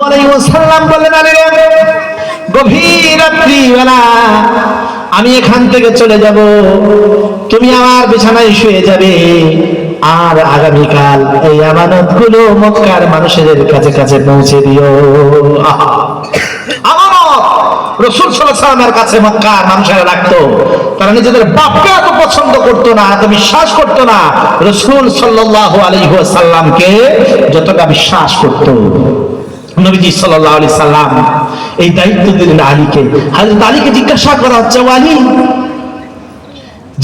বললেন, গভীর রাত্রিবেলা আমি এখান থেকে চলে যাব, তুমি আমার বিছানায় শুয়ে যাবে, আর আগামীকাল এই আমানতগুলো মক্কার মানুষের কাছে কাছে পৌঁছে দিও। আমানত রাসূল সাল্লাল্লাহু আলাইহি ওয়াসাল্লামের কাছে মক্কার মানুষেরা রাখতো। তারা নিজেদের বাপকে এত পছন্দ করতো না, এত বিশ্বাস করতো না রাসূল সাল্লাল্লাহু আলাইহি ওয়াসাল্লামকে যতটা বিশ্বাস করতো। নবীজি সাল্লাল্লাহু আলাইহি সাল্লাম এই দায়িত্ব দিলেন আলীকে। হযরত আলীকে জিজ্ঞাসা করা হচ্ছে, আলী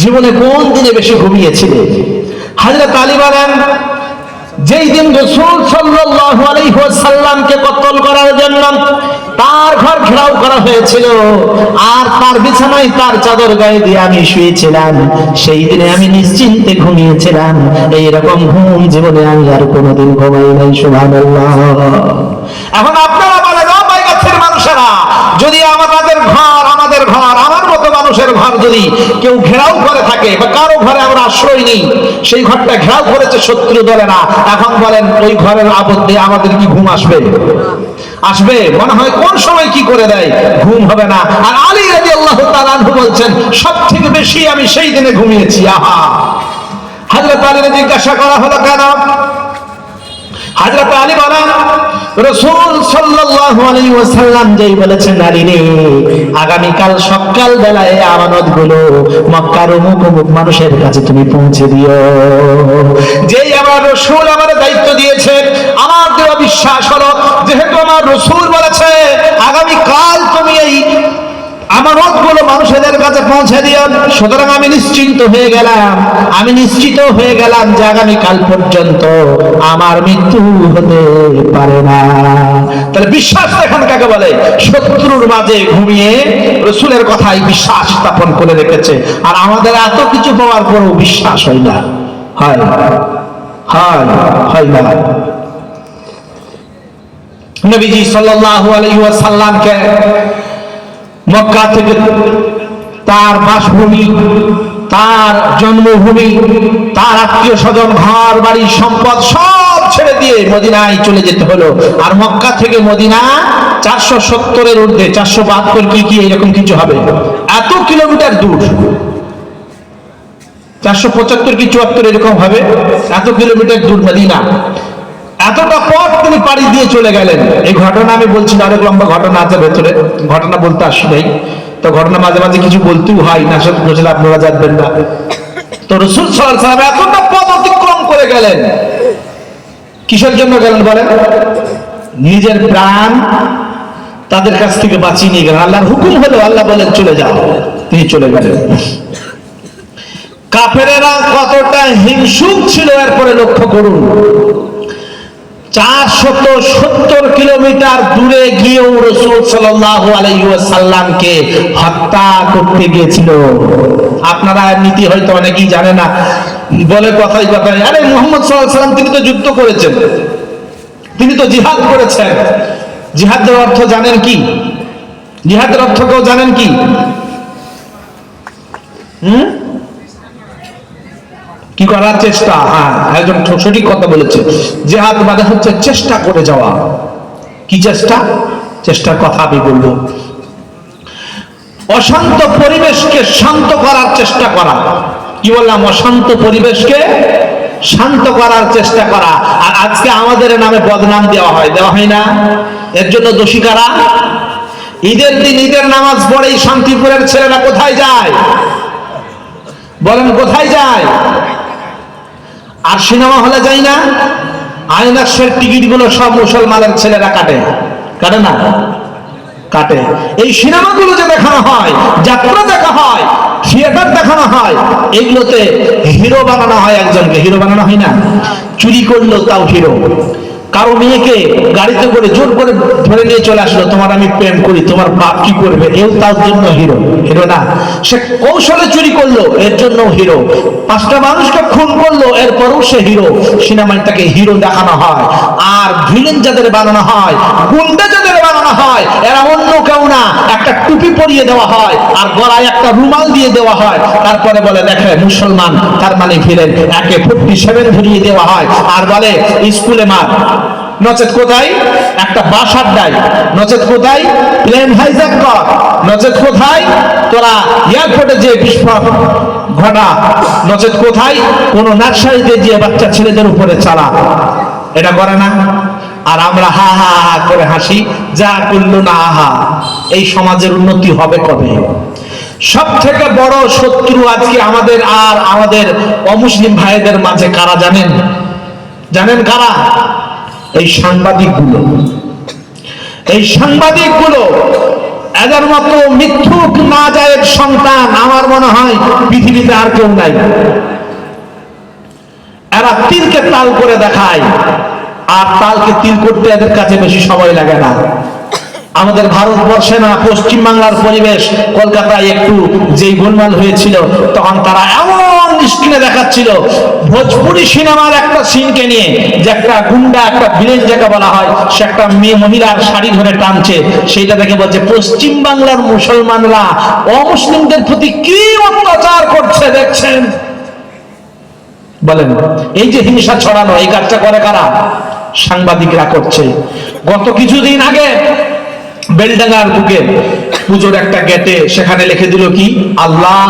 জীবনে কোন দিনে বেশি ঘুমিয়েছিলে? হযরত আলী বলেন, যেই দিন রাসূল সাল্লাল্লাহু আলাইহি ওয়াসাল্লামকে কতল করার জন্য তার ঘর ঘেরাও করা হয়েছিল আর তার বিছানায় তার চাদর গায়ে দিয়ে আমি শুয়েছিলাম, সেই দিনে আমি নিশ্চিন্তে ঘুমিয়েছিলাম। এইরকম ঘুম জীবনে আমি আর কোনোদিন ঘুমাই নাই। সুবহানাল্লাহ। এখন আপনারা বলেন, ও বাইগাছের মানুষেরা, যদি আমাদের ঘর আমার মতো মানুষের ঘর যদি কেউ ঘেরাও করে থাকে বা কারো ঘরে আমরা আশ্রয় নেই, সেই ঘরটা ঘেরাও করেছে শত্রু দলেরা, এখন বলেন ওই ঘরের আবদ্ধে আমাদের কি ঘুম আসবে? আসবে? মনে হয় কোন সময় কি করে দেয়, ঘুম হবে না। আর আলী রাদিয়াল্লাহু তাআলা আনহু বলছেন, সবথেকে বেশি আমি সেই দিনে ঘুমিয়েছি। আহা! হযরত আলীকে জিজ্ঞাসা করা হলো কেন? হযরত আলী বলেন, রাসূল সাল্লাল্লাহু আলাইহি ওয়াসাল্লাম যেই বলেছেন, আলী রে, আগামী কাল সকাল বেলায় আমানতগুলো মক্কার অমুক অমুক মানুষের কাছে তুমি পৌঁছে দিও। যেই আমার রাসূল আমার দায়িত্ব দিয়েছে, আমার দেওয়া বিশ্বাস হলো, যেহেতু আমার রাসূল বলেছে আগামী কাল তুমি এই আমানতগুলো মানুষের কাছে পৌঁছে দিও, সুতরাং আমি নিশ্চিত হয়ে গেলাম যে আগামী কাল পর্যন্ত আমার মৃত্যু হতে পারে না। তাহলে বিশ্বাস এখন কাকে বলে? শত্রুর মাঝে ঘুমিয়ে রাসূলের কথায় বিশ্বাস স্থাপন করে রেখেছে। আর আমাদের এত কিছু পাওয়ার পরও বিশ্বাস হয় না। নবীজি সাল্লাল্লাহু আলাইহি ওয়াসাল্লামকে মক্কা থেকে তার বাসভূমি, তার জন্মভূমি, তার আত্মীয় স্বজন, ঘর বাড়ি, সম্পদ সব ছেড়ে দিয়ে মদিনায় চলে যেতে হলো। আর মক্কা থেকে মদিনা 470-এর ঊর্ধ্বে, 472 কি এরকম কিছু হবে, এত কিলোমিটার দূর, 475 কি 74 এরকম হবে, এত কিলোমিটার দূর মদিনা। এতটা পথ তিনি পাড়ি দিয়ে চলে গেলেন। এই ঘটনা আমি বলছি না, অনেক লম্বা ঘটনা আছে ভেতরে, ঘটনা বলতে আসি নাই, তো ঘটনা মাঝে মাঝে কিছু বলতেও হয় না, সব বুঝলে আপনারা জানবেন না। তো রাসূল সাল্লাল্লাহু আলাইহি ওয়াসাল্লাম এতটা পথ অতিক্রম করে গেলেন, কিসের জন্য গেলেন বলেন? নিজের প্রাণ তাদের কাছ থেকে বাঁচিয়ে নিয়ে গেলেন। আল্লাহর হুকুম হলো, আল্লাহ বলেন চলে যাও, তিনি চলে গেলেন। কাফেরেরা কতটা হিংসুক ছিল এরপরে লক্ষ্য করুন। 470 কিলোমিটার দূরে গিয়েও রাসূল সাল্লাল্লাহু আলাইহি ওয়াসাল্লামকে হত্যা করতে গিয়েছিল। আপনারা নীতি হয়তো অনেকেই জানে না, বলে কথায় কথায়, আরে মুহাম্মদ সাল্লাল্লাহু আলাইহি ওয়াসাল্লাম তিনি তো যুদ্ধ করেছেন, তিনি তো জিহাদ করেছেন। জিহাদের অর্থ জানেন কি? জিহাদের অর্থ কেউ জানেন কি? কি করার চেষ্টা। হ্যাঁ, একজন সঠিক কথা বলেছে। জিহাদ মানে হচ্ছে চেষ্টা করে যাওয়া। কি চেষ্টা? চেষ্টার কথা আমি বলবো। অশান্ত পরিবেশকে শান্ত করার চেষ্টা করা। কি বললাম? অশান্ত পরিবেশকে শান্ত করার চেষ্টা করা। আর আজকে আমাদের নামে বদনাম দেওয়া হয় না? এর জন্য দোষী কারা? ঈদের দিন ঈদের নামাজ পড়েই শান্তিপুরের ছেলেরা কোথায় যায় বলেন? কোথায় যায়? আর সিনেমা হলে যায় না? আইনক্সের টিকিট গুলো সব মুসলমানের ছেলেরা কাটে না? কাটে। এই সিনেমাগুলো যে দেখানো হয়, যাত্রা দেখা হয়, থিয়েটার দেখানো হয়, এগুলোতে হিরো বানানো হয়, একজনকে হিরো বানানো হয় না? চুরি করলো তাও হিরো। কারো মেয়েকে গাড়িতে করে জোর করে ধরে নিয়ে চলে আসলো, তোমার আমি প্রেম করি, তোমার বাপ কি করবে, এও তার জন্য হিরো না? সে কৌশলে চুরি করলো, এর জন্য হিরো। 5টা মানুষকে খুন করলো, এরপরও সে হিরো। সিনেমায় তাকে হিরো দেখানো হয়। আর ভিলেন যাদের বানানো হয়, গুন্ডা যাদের বানানো হয়, এরা অন্য কেউ না, একটা টুপি পরিয়ে দেওয়া হয় আর গলায় একটা রুমাল দিয়ে দেওয়া হয়, তারপরে বলে দেখে মুসলমান, তার মানে ভিলেন। একে 47 ধরিয়ে দেওয়া হয় আর বলে স্কুলে মার। নচেত কোথায় একটা বাস আড্ডায়, নচেত কোথায় প্লেন হাইজ্যাক কর, নচেত কোথায় তোরা এয়ারপোর্টে যে বিস্ফোরণ ঘটা, নচেত কোথায় কোন নার্সারিতে যে বাচ্চা ছেলেদের উপরে চালা। এটা করে না? আর আমরা হা হা হা করে হাসি, যা করলো না আহা। এই সমাজের উন্নতি হবে কবে? সব থেকে বড় শত্রু আজকে আমাদের আর আমাদের অমুসলিম ভাইদের মাঝে কারা জানেন? জানেন কারা? এই সাংবাদিকগুলো। এই সাংবাদিকগুলো এদের মতো মিথ্যুক নাজায়েজ সন্তান আমার মনে হয় পৃথিবীতে আর কেউ নাই। এরা তিলকে তাল করে দেখায়, আর তালকে তিল করতে এদের কাছে বেশি সময় লাগে না। আমাদের ভারতবর্ষে না পশ্চিম বাংলার পরিবেশ, কলকাতায় একটু যেই গোলমাল হয়েছিল তখন তারা এমন স্ক্রিনে দেখাচ্ছিল ভোজপুরি সিনেমার একটা সিনকে নিয়ে, যে একটা গুন্ডা, একটা ভিলেন যাকে বলা হয়, সে একটা মেয়ে মহিলার শাড়ি ধরে টানছে, সেইটা দেখে বলছে পশ্চিম বাংলার মুসলমানরা অমুসলিমদের প্রতি কি অত্যাচার করছে দেখছেন। বলেন, এই যে হিংসা ছড়ানো, এই কাজটা করে কারা? সাংবাদিকরা করছে। গত কিছুদিন আগে বেলডাঙ্গার বুকে পুজোর একটা গেটে সেখানে লিখে দিল কি আল্লাহ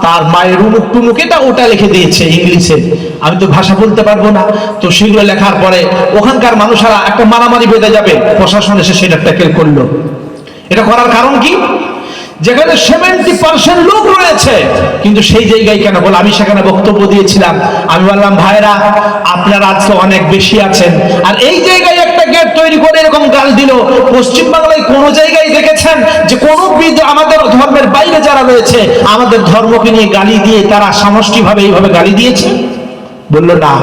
তার মায়ের উমুক টুমুক, এটা ওটা লিখে দিয়েছে ইংলিশে, আমি তো ভাষা বলতে পারবো না। তো সেগুলো লেখার পরে ওখানকার মানুষেরা একটা মারামারি বেঁধে যাবে, প্রশাসন এসে সেটা ট্যাকেল করলো। এটা করার কারণ কি? যেখানে 70% লোক রয়েছে, কিন্তু সেই জায়গায় কেন? বলে আমি সেখানে বক্তব্য দিয়েছিলাম, আমি বললাম ভাইরা আপনারা আজকে অনেক বেশি আছেন, আর এই জায়গায় একটা গেট তৈরি করে এরকম গাল দিল। পশ্চিম বাংলায় কোন জায়গায় দেখেছেন যে কোন আমাদের ধর্মের বাইরে যারা রয়েছে আমাদের ধর্মকে নিয়ে গালি দিয়ে তারা সমষ্টিভাবে এইভাবে গালি দিয়েছে? বললো না।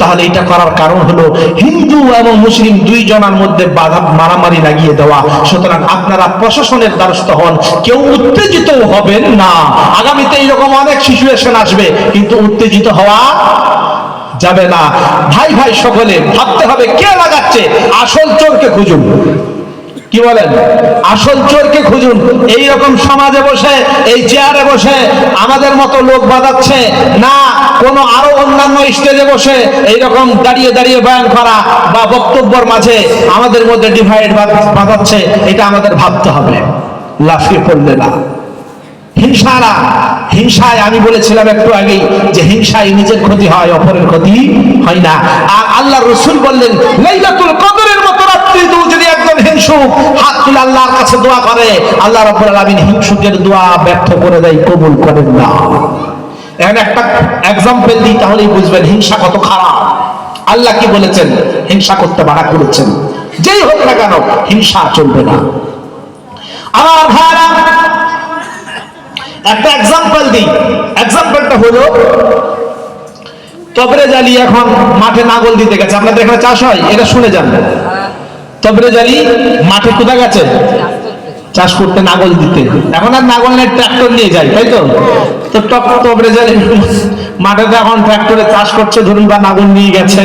তাহলে এটা করার কারণ হলো হিন্দু এবং মুসলিম দুই জনের মধ্যে বাধা মারামারি লাগিয়ে দেওয়া। সুতরাং আপনারা প্রশাসনের দ্বারস্থ হন, কেউ উত্তেজিত হবেন না। আগামীতে এইরকম অনেক সিচুয়েশন আসবে, কিন্তু উত্তেজিত হওয়া যাবে না। ভাই ভাই সকলে ভাবতে হবে কে লাগাচ্ছে, আসল চোরকে খুঁজুন। কি বলেন? আসল চোরকে খুঁজুন। এইরকম সমাজে বসে, এই চেয়ারে বসে আমাদের মতো লোক বাজাচ্ছে না, কোন আরো অন্যান্য স্টেজে বসে এইরকম দাঁড়িয়ে দাঁড়িয়ে বয়ান করা বা বক্তব্যের মাঝে আমাদের মধ্যে ডিভাইড বাজাচ্ছে, এটা আমাদের ভাবতে হবে, লাফিয়ে পড়লে না। হিংসায় আমি বলেছিলাম একটু আগেই যে হিংসায় নিজের ক্ষতি হয়, অপরের ক্ষতি হয় না। আর আল্লাহ রাসূল বললেন লাইলাতুল কদরের মতো রাত্রিতেও যদি একজন হিংসুক হাত তুলে আল্লাহর কাছে দোয়া করে, আল্লাহ রাব্বুল আলামিন হিংসুকের দোয়া ব্যর্থ করে দেয়, কবুল করেন না। এখন একটা এক্সাম্পল দিই, তাহলেই বুঝবেন হিংসা কত খারাপ। আল্লাহ কি বলেছেন? হিংসা করতে মানা করেছেন। যেই হোক না কেন হিংসা চলবে না। আমার ভাইরা একটা এক্সাম্পল দিই। এক্সাম্পলটা হলো তবরেজ আলী এখন মাঠে নাঙ্গল দিতে গেছে। আপনাদের এখানে চাষ হয়, এটা শুনে যান। তবরেজ আলী মাঠে কোথায় গেছে? চাষ করতে, নাঙ্গল দিতে। এখন আর নাঙ্গল নেই, ট্রাক্টর নিয়ে যায়, তাই তো? তো তবরেজ আলী মাঠে এখন ট্রাক্টরে চাষ করছে ধরুন, বা নাঙ্গল নিয়ে গেছে।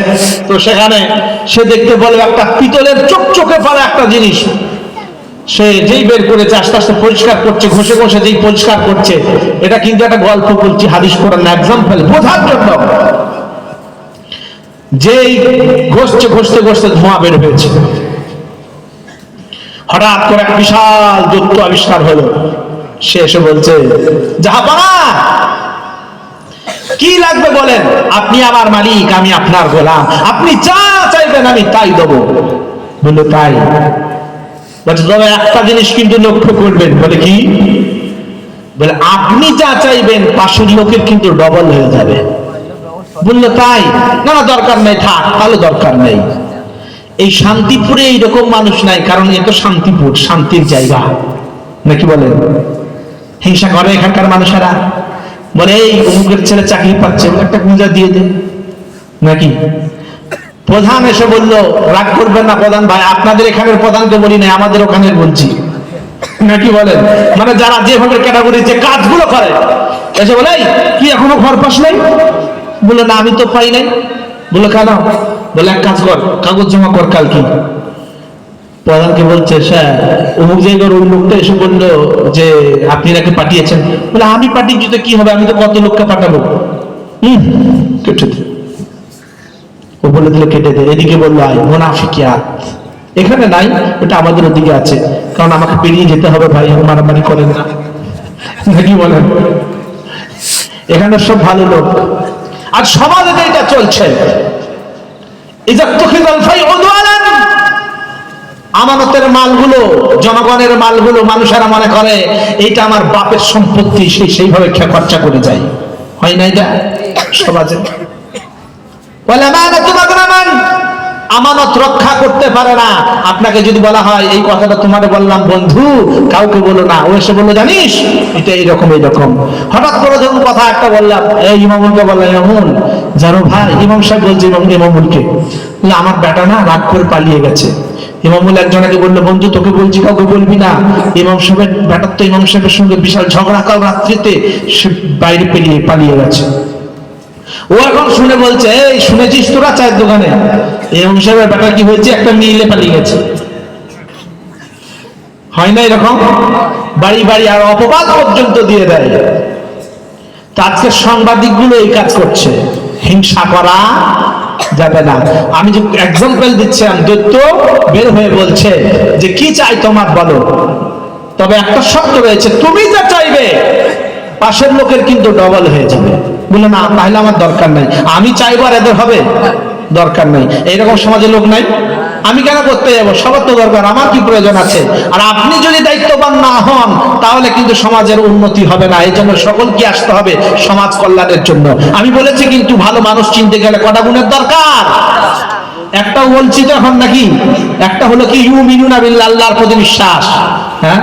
তো সেখানে সে দেখতে বলবে একটা পিতলের চকচকে পড়া একটা জিনিস, সে যেই বের করেছে আস্তে আস্তে পরিষ্কার করছে, ঘষে ঘষে যেই পরিষ্কার করছে। এটা কিন্তু একটা গল্প বলছি, হাদিস কোরআন না, এক্সাম্পল বোঝার জন্য। যেই ঘষতে ঘষতে ঘষতে ধোঁয়া বের হয়েছে, হঠাৎ করে এক বিশাল দৈত্য আবিষ্কার হলো। সে এসে বলছে জাহাপানা কি লাগবে বলেন, আপনি আমার মালিক, আমি আপনার গোলাম, আপনি যা চাইবেন আমি তাই দেবো। বললো তাই? তবে একটা জিনিস কিন্তু লক্ষ্য করবেন। বলে কি? বলে আপনি যা চাইবেন পাশের লোকের কিন্তু ডবল হয়ে যাবে। বললো তাই? না না দরকার নেই, থাক, তাহলে দরকার নেই। এই শান্তিপুরে এইরকম মানুষ নাই, কারণ এ তো শান্তিপুর, শান্তির জায়গা, নাকি বলেন? হিংসা করে এখানকার মানুষেরা। বলে এই অমুকের ছেলে চাকরি পাচ্ছে, একটা গুঁজা দিয়ে দে, নাকি? প্রধান এসে বলল রাগ করবেন না প্রধান ভাই, আপনাদের এখানের প্রধানকে বলি নাই, আমাদের ওখানের বলছি, নাকি বলেন? মানে যারা যেভাবে ক্যাটাগরি যে কাজগুলো করে, এসে বলে কি এখনো ঘর পাস নাই? বলে না আমি তো পাই নাই। বলে কেন? বলে এক কাজ কর, কাগজ জমা কর কালকে। প্রধানকে বলছে স্যার অমুক জায়গার ওই লোকটা এসে বললো যে আপনি নাকি পাঠিয়েছেন। বলে আমি পাঠিয়েছি তো কি হবে, আমি তো কত লোককে পাঠাবো। ও বলে দিল কেটে দে। এদিকে বললো আয় মুনাফিকিয়াত, এখানে নাই, ওটা আমাদের ওদিকে আছে, কারণ আমাকে পেরিয়ে যেতে হবে ভাই, মারামারি করেন না, নাকি বলেন? এখানে সব ভালো লোক। আর সমাজে এটা চলছে, আমানতের মালগুলো, জনগণের মালগুলো মানুষেরা মনে করে এইটা আমার বাপের সম্পত্তি, সেইভাবে খরচা করে যায়। হয় না এটা সমাজে? আমানত রক্ষা করতে পারে না। আপনাকে যদি বলা হয় এই কথাটা তোমারে বললাম বন্ধু, কাউকে বলো না, ও এসে বললো জানিস এটা এইরকম এইরকম। হঠাৎ করে ধরুন কথা একটা বললাম, এই ইমামুলকে বললাম, ইমামুল জানো ভাই, ইমাম সাহেব বলছে ইমামুলকে, আমার বেটা না রাগ করে পালিয়ে গেছে। ইমামুল একজনকে বললো, বন্ধু তোকে বলছি কাউকে বলবি না, ইমাম সাহেবের বেটার তো ইমাম সাহেবের সঙ্গে বিশাল ঝগড়া, কাল রাত্রিতে সে বাইরে পালিয়ে গেছে। ও এখন শুনে বলছে, এই শুনেছিস তোরা চায়ের দোকানে ইমাম সাহেবের বেটা কি হয়েছে, একটা মিলে পালিয়ে গেছে। হয় না এরকম? বাড়ি বাড়ি আর অপবাদ পর্যন্ত দিয়ে দেয়। তো আজকে সাংবাদিকগুলো এই কাজ করছে, হিংসা করা যাবে না। আমি যে এক্সাম্পল দিচ্ছিলাম, দৈত্য বের হয়ে বলছে যে কি চাই তোমার বলো, তবে একটা শর্ত রয়েছে, তুমি যা চাইবে পাশের লোকের কিন্তু ডবল হয়ে যাবে। বলে না তাহলে আমার দরকার নাই, আমি চাইবো আর এদের হবে দরকার নাই। এইরকম সমাজে লোক নাই? আমি কেন করতে যাবো, সবার তো দরকার, আমার কি প্রয়োজন আছে? আর আপনি যদি দায়িত্ববান না হন তাহলে কিন্তু সমাজের উন্নতি হবে না। এই জন্য সকলকে আসতে হবে সমাজ কল্যাণের জন্য। আমি বলেছি কিন্তু ভালো মানুষ চিনতে গেলে কটা গুণের দরকার? একটা বলছি তো এখন নাকি, একটা হলো কি ইউমিনুনা বিল্লাহ, আল্লাহর প্রতি বিশ্বাস। হ্যাঁ,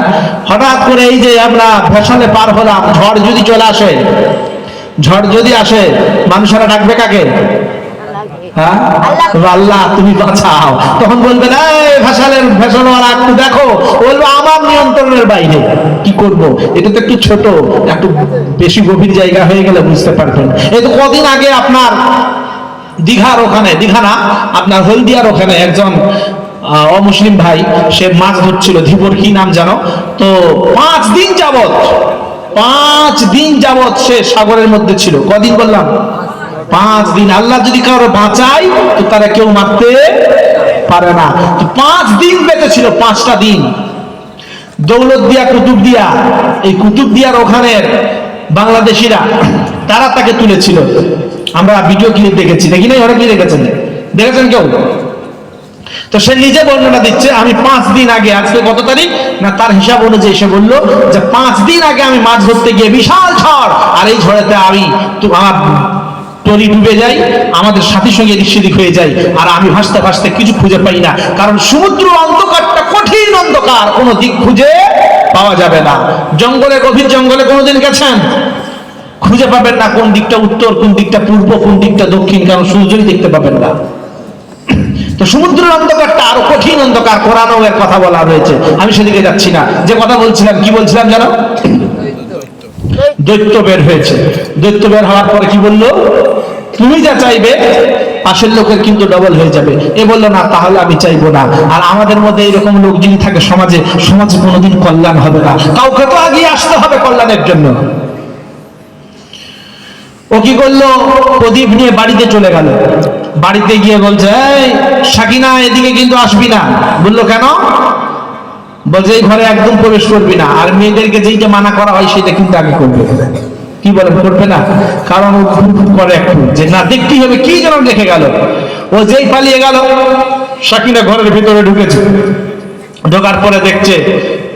হঠাৎ করে এই যে আমরা ফ্যাশনে পার হলাম, ঝড় যদি চলে আসে, ঝড় যদি আসে মানুষেরা ডাকবে কাকে? হ্যাঁ, আল্লাহ তুমি বাঁচাও। তখন বলবেন এই ফ্যাশনওয়ালা একটু দেখো, বলবো আমার নিয়ন্ত্রণের বাইরে, কি করব? এটা তো একটু ছোট, একটু বেশি গভীর জায়গা হয়ে গেলে বুঝতে পারবেন। এই তো কদিন আগে আপনার দীঘার ওখানে, দীঘা না আপনার হলদিয়ার ওখানে একজন অমুসলিম ভাই, সে মাছ ধরছিল, ধীবর কি নাম জানো তো, 5 দিন যাবত সে সাগরের মধ্যে ছিল। কদিন বললাম? 5 দিন। আল্লাহ যদি কারো বাঁচায় তো তারা কেউ মারতে পারে না। 5 দিন বেঁচে ছিল, 5টা দিন। দৌলতদিয়া, কুতুবদিয়া, এই কুতুবদিয়ার ওখানের বাংলাদেশিরা তারা তাকে তুলেছিল। আমরা ভিডিও ক্লিপ দেখেছি, দেখি নাই? ওরা কি দেখেছেন? দেখেছেন কেউ? তো সে নিজে বর্ণনা দিচ্ছে, আমি 5 দিন আগে, আজকে কত তারিখ না, তার হিসাব অনুযায়ী সে বললো যে 5 দিন আগে আমি মাছ ধরতে গিয়ে বিশাল ঝড়, আর এই ঝড়েতে আমি আমার তরি ডুবে যাই, আমাদের সাথী সঙ্গে এদিক সেদিক হয়ে যায়, আর আমি ভাসতে ভাসতে কিছু খুঁজে পাই না, কারণ সমুদ্র অন্ধকারটা কঠিন অন্ধকার, কোনো দিক খুঁজে পাওয়া যাবে না। জঙ্গলে, গভীর জঙ্গলে কোনোদিন গেছেন? খুঁজে পাবেন না কোন দিকটা উত্তর, কোন দিকটা পূর্ব, কোন দিকটা দক্ষিণ, কারণ সূর্যই দেখতে পাবেন না। তো সমুদ্রের অন্ধকারটা আরো কঠিন অন্ধকার, কোরআনেও এর কথা বলা হয়েছে। আমি সেদিকে যাচ্ছি না, যে কথা বলছিলাম, কি বলছিলাম জানো? দৈত্য বের হয়েছে। দৈত্য বের হওয়ার পরে কি বললো? তুমি যা চাইবে পাশের লোকের কিন্তু ডবল হয়ে যাবে। এ বললো না তাহলে আমি চাইবো না। আর আমাদের মধ্যে এরকম লোক যদি থাকে সমাজে, সমাজে কোনোদিন কল্যাণ হবে না। কাউকে তো আগিয়ে আসতে হবে কল্যাণের জন্য। ও কি করলো? প্রদীপ নিয়ে বাড়িতে চলে গেল। বাড়িতে গিয়ে বলছে, এই সাকিনা এদিকে কিন্তু আসবি না। বললো কেন? বলছে এই ঘরে একদম প্রবেশ করবি না, আর মেয়েদেরকে যেইটা মানা করা হয় সেটা কিন্তু আগে করবে। কি বলেন, করবে না? কারণ ও করে একটু যে না, দেখতেই হবে, কি যেন দেখে গেল। ও যেই পালিয়ে গেল, সাকিনা ঘরের ভিতরে ঢুকেছে। ঢোকার পরে দেখছে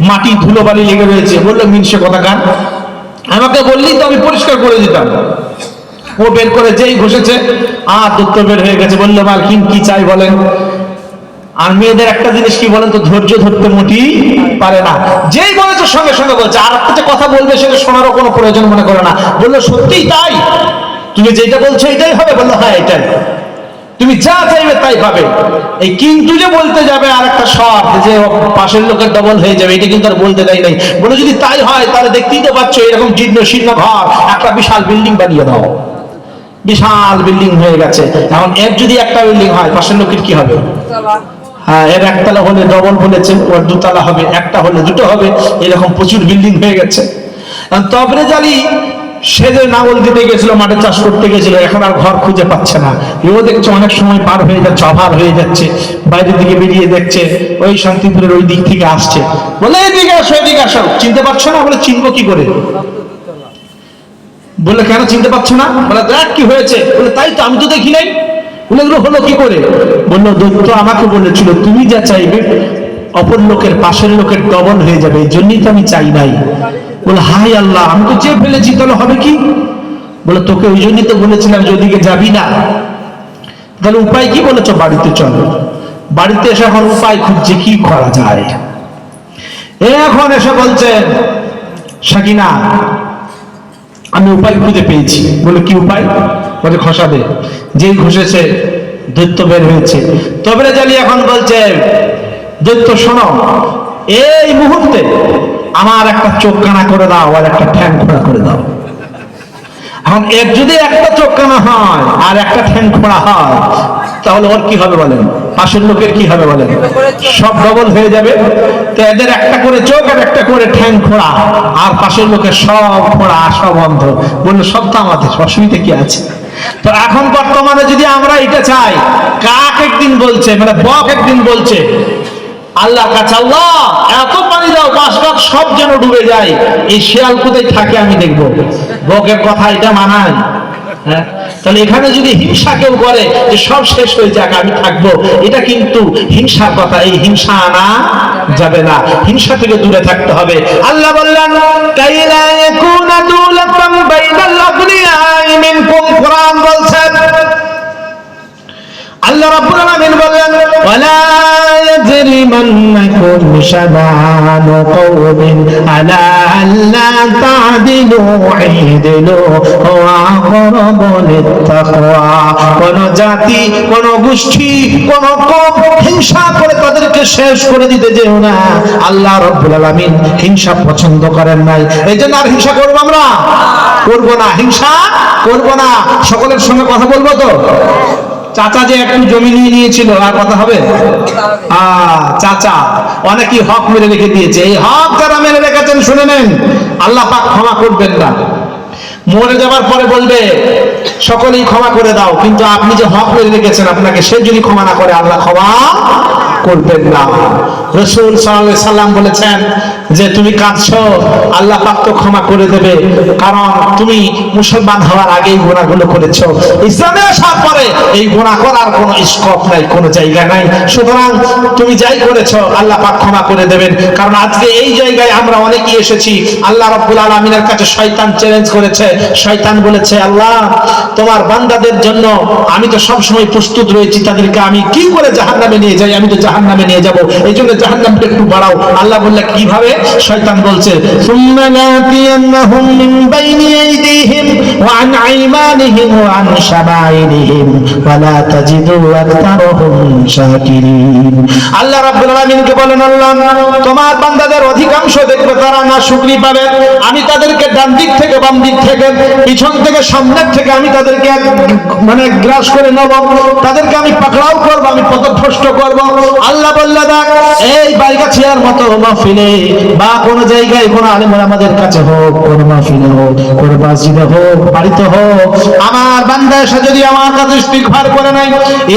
মাটি ধুলোবালি লেগে রয়েছে। বললো মিনসে কথাকার, আমাকে বললি তো আমি পরিষ্কার করে দিতাম। ও বের করে যেই ঘষেছে, আর দৈত্য বের হয়ে গেছে। বললো মালকিন কি চাই বলেন? আর মেয়েদের একটা জিনিস কি বলেন তো, ধৈর্য ধরতে মোটেই পারে না। যেই বলেছে সঙ্গে সঙ্গে বলছে, আর একটা যে কথা বলবে সেটা শোনারও কোনো প্রয়োজন মনে করে না। বললো সত্যিই তাই? তুমি যেটা বলছো এটাই হবে? বললো হ্যাঁ এটাই, তুমি যা চাইবে তাই পাবে। এই কিন্তু যে বলতে যাবে আর একটা শর্ত, যে পাশের লোকের ডবল হয়ে যাবে, এটা কিন্তু আর বলতে দেয় নাই। বলে যদি তাই হয় তাহলে দেখতেই তো পাচ্ছ এরকম জীর্ণ শীর্ণ ঘর, একটা বিশাল বিল্ডিং বানিয়ে দাও। বিশাল বিল্ডিং হয়ে গেছে। এখন এর যদি একটা বিল্ডিং হয়, পাশের লোকের কি হবে? হ্যাঁ, এর একতলা হলে ডবল বলেছে, ওর 2তলা হবে, একটা হলে 2টো হবে, এরকম প্রচুর বিল্ডিং হয়ে গেছে। তবরেজ আলী সে যে নাঙল দিতে গেছিল, মাঠে চাষ করতে গেছিল, এখন আর ঘর খুঁজে পাচ্ছে না। এও দেখছে অনেক সময় পার হয়ে যাচ্ছে, অভাব হয়ে যাচ্ছে, বাইরের দিকে বেরিয়ে দেখছে ওই শান্তিপুরের ওই দিক থেকে আসছে, বলে এদিকে আসো এদিকে আসো। চিনতে পারছো না? বলে চিনবো কি করে? বলে কেন চিনতে পারছো না? বলে দেখ কি হয়েছে। বলে তাই তো, আমি তো দেখি নাই। বলে এগুলো হলো কি করে? বললো দৈত্য আমাকে বলেছিল তুমি যা চাইবে অপর লোকের, পাশের লোকের ডবল হয়ে যাবে, এই জন্যই তো আমি চাই নাই। বলে হাই আল্লাহ, আমি তো চেয়ে ফেলেছি, তাহলে হবে কি? বলে তোকে ওই জন্যই তো বলেছিলাম যে ওদিকে যাবি না। তাহলে উপায় কি? বলেছ বাড়িতে চলো। বাড়িতে এসে এখন উপায় খুঁজছে কি করা যায়। এখন এসে বলছেন সাকিনা আমি উপায় খুঁজে পেয়েছি। বলে কি উপায়? বলে খসা দে। যেই ঘষেছে দৈত্য বের হয়েছে। তবে জানি এখন বলছে দৈত্য শোনো, এই মুহূর্তে আমার একটা চোখ কানা করে দাও আর একটা ঠ্যাং খোঁড়া করে দাও। এখন এর যদি একটা চোখ কানা হয় আর একটা ঠ্যাং খোঁড়া হয়, তাহলে ওর কি হবে বলেন? পাশের লোকের কি হবে বলেন? সব ডবল হয়ে যাবে। তো এদের একটা করে চোখ আর একটা করে ঠ্যাং খোঁড়া, আর পাশের লোকের সব খোঁড়া, সব বন্ধ। বললো সব তো আমাদের, অসুবিধা কি আছে? তো এখন বর্তমানে যদি আমরা এটা চাই, কাক একদিন বলছে, মানে বক একদিন বলছে আল্লাহর কাছে, আল্লাহ এত পানি দাও বাঁশ গাছ সব যেন ডুবে যায়, এই শিয়াল কোথায় থাকে আমি দেখবো। বকের কথা এটা মানায়? হ্যাঁ, তাহলে এখানে যদি হিংসা কেউ করে যে সব শেষ হয়ে যাক আমি থাকবো, এটা কিন্তু হিংসার কথা। এই হিংসা আনা যাবে না, হিংসা থেকে দূরে থাকতে হবে। আল্লাহ বললেন কাইলা ইয়াকুনা দুলাতাম বাইনাল আগনিয়াই মিনকুম, কোরআন বলছেন, আল্লাহ রাব্বুল আলামিন বললেন ওয়ালা ইয়াজরিমান্নাকুম শানানু কওমিন আলা আল্লা তা'দিলু ইদিলু ওয়া আকরাবু লিত্তাকওয়া। কোন জাতি, কোন গোষ্ঠী, কোন কওম হিংসা করে তাদেরকে শেষ করে দিতে যেও না। আল্লাহ রাব্বুল আলামিন হিংসা পছন্দ করেন নাই। এইজন্য আর হিংসা করব আমরা? করব না, হিংসা করব না। সকলের সঙ্গে কথা বলবো তো? চাচা যে একটু জমি নিয়ে নিয়েছিল, আর কথা হবে? চাচা অনেকেই হক মেরে রেখে দিয়েছে। এই হক যারা মেরে রেখেছেন শুনে নেন, আল্লাহ পাক ক্ষমা করবেন না। মরে যাবার পরে বলবে সকলেই ক্ষমা করে দাও, কিন্তু আপনি যে হক মেরে রেখেছেন আপনাকে সে যদি ক্ষমা না করে আল্লাহ ক্ষমা করবেন না। রাসূল সাল্লাল্লাহু আলাইহি সাল্লাম বলেছেন যে তুমি কাঁদছো, আল্লাহ পাক তো ক্ষমা করে দেবে, কারণ তুমি মুসলমান হওয়ার আগেই গুনাহগুলো করেছো। ইসলামে আসার পরে এই গুনাহ করার কোনো স্কোপ নাই, কোনো জায়গা নাই। সুতরাং তুমি যাই করেছো আল্লাহ পাক ক্ষমা করে দেবেন। কারণ আজকে এই জায়গায় আমরা অনেকেই এসেছি, আল্লাহ রাব্বুল আলামিনের কাছে শয়তান চ্যালেঞ্জ করেছে। শয়তান বলেছে আল্লাহ তোমার বান্দাদের জন্য আমি তো সব সময় প্রস্তুত রয়েছি, তাদেরকে আমি কি করে জাহান্নামে নিয়ে যাই, আমি তো জাহান্নামে নিয়ে যাব, এই জন্য জাহান্নামকে একটু বাড়াও। আল্লাহ বললেন কিভাবে? শয়তান বলছে সুম্মা লাতিয়ান্নাহুম মিন বাইনি আইদিহিম ওয়া আন আইমানিহিম ওয়া আন শামাইলিহিম ওয়া লা তাজিদু আকতারহুম শাকিরিন। আল্লাহ রাব্বুল আলামিনকে বলেন আল্লাহ তোমার বান্দাদের অধিকাংশ দেখবে তারা নাশুকরি পাবে, আমি তাদেরকে ডান দিক থেকে বাম দিক থেকে পিছন থেকে সামনের থেকে আমি তাদেরকে মানে গ্রাস করে নেব, তাদেরকে আমি পাকড়াও করব, আমি পথভ্রষ্ট করব। আল্লাহ বললেন দেখ এই বাইগাছিয়ার মতো মাহফিলে বা কোন জায়গায় কোন আলেম আমাদের কাছে হোক, কোন মাহফিলে হোক, কোন মসজিদে হোক, বাড়িতে হোক, আমার বান্দা এসে যদি আমার কাছে ইস্তিগফার করে নাই,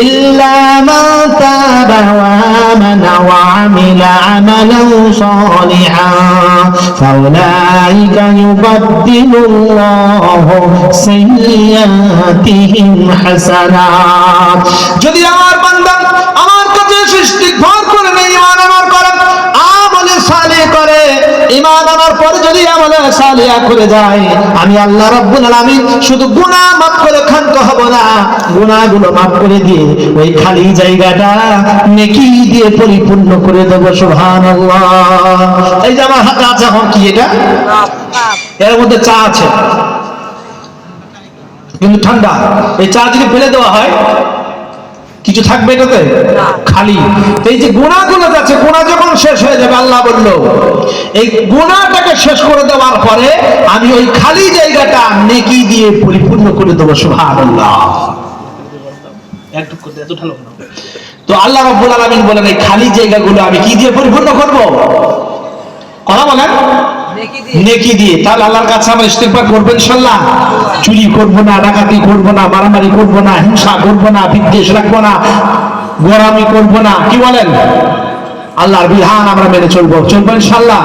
ইল্লা মান তাবা ওয়া আমানা ওয়া আমিলা আমালান সালিহান ফাউলাইকা ইউবাদদিলুল্লাহু সাইয়্যাতিহিম হাসানাত। যদি আমার বান্দা আমার কাছে ইস্তিগফার করে নেই, ঈমান আনার করে, আমলে সালেহ করে, ঈমান আনার পরে যদি আমলে সালেহ করে যায়, আমি আল্লাহ রাব্বুল আলামিন শুধু গুনাহ মাফ করে ক্ষান্ত হব না, গুনাহগুলো মাফ করে দিয়ে ওই খালি জায়গাটা নেকি দিয়ে পরিপূর্ণ করে দেব। সুবহানাল্লাহ। এই যে আমার হাতে আছে, কি এটা? এর মধ্যে চা আছে কিন্তু ঠান্ডা। এই চা যদি ফেলে দেওয়া হয় কিছু থাকবে এটাতে? খালি। এই যে গুনাহগুলো আছে, গুনাহ যখন শেষ হয়ে যাবে আল্লাহ বলল এই গুনাহটাকে শেষ করে দেওয়ার পরে আমি ওই খালি জায়গাটা নেকি দিয়ে পরিপূর্ণ করে দেবো। সুবহানাল্লাহ। তো আল্লাহ রাব্বুল আলামিন বলেন এই খালি জায়গাগুলো আমি কি দিয়ে পরিপূর্ণ করব? কথা বলেন। নেকি দিয়ে। তাহলে আল্লাহর কাছে আমরা ইস্তেগফার করব ইনশাআল্লাহ। চুরি করব না, ডাকাতি করব না, মারামারি করব না, হিংসা করব না, বিদ্বেষ রাখবো না, গোরামি করব না, কি বলেন? আল্লাহর বিধান আমরা মেনে চলবো ইনশাআল্লাহ।